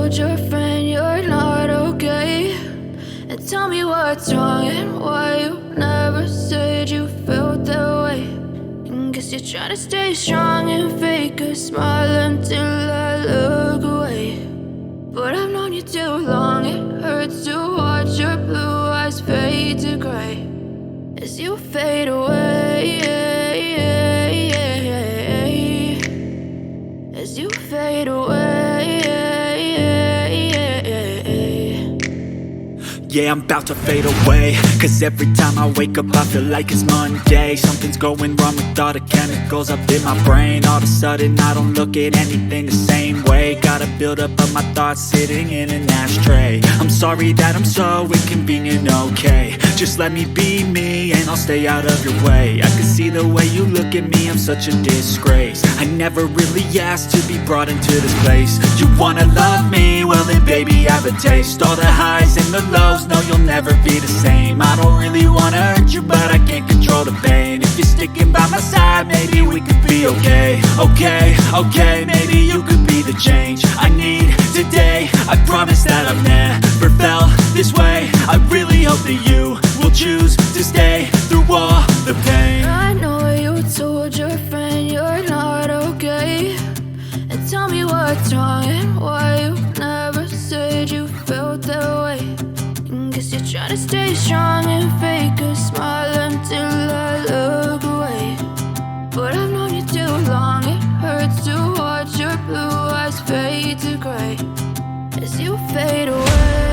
told your friend you're not okay, and tell me what's wrong and why you never said you felt that way. And guess you're trying to stay strong and fake a smile until I look away. But I've known you too long, it hurts to watch your blue eyes fade to gray as you fade away, as you fade away. Yeah, I'm about to fade away, cause every time I wake up I feel like it's Monday. Something's going wrong with all the chemicals up in my brain. All of a sudden I don't look at anything the same way. Got a buildup of my thoughts sitting in an ashtray. I'm sorry that I'm so inconvenient, okay. Just let me be me and I'll stay out of your way. I can see the way you look at me, I'm such a disgrace. I never really asked to be brought into this place. You wanna love me? Well then baby, have a taste. All the highs and the lows, no, you'll never be the same. I don't really wanna hurt you, but I can't control the pain. If you're sticking by my side, maybe we could be okay. Okay, maybe you could be the change I need today. I promise that I've never felt this way. I really hope that you will choose to stay through all the pain. I know you told your friend you're not okay, and tell me what's wrong and why you never said you felt that way. And guess you're trying to stay strong and fake a smile until I look away. But I've known you too long, it hurts to watch your blue eyes fade to gray as you fade away.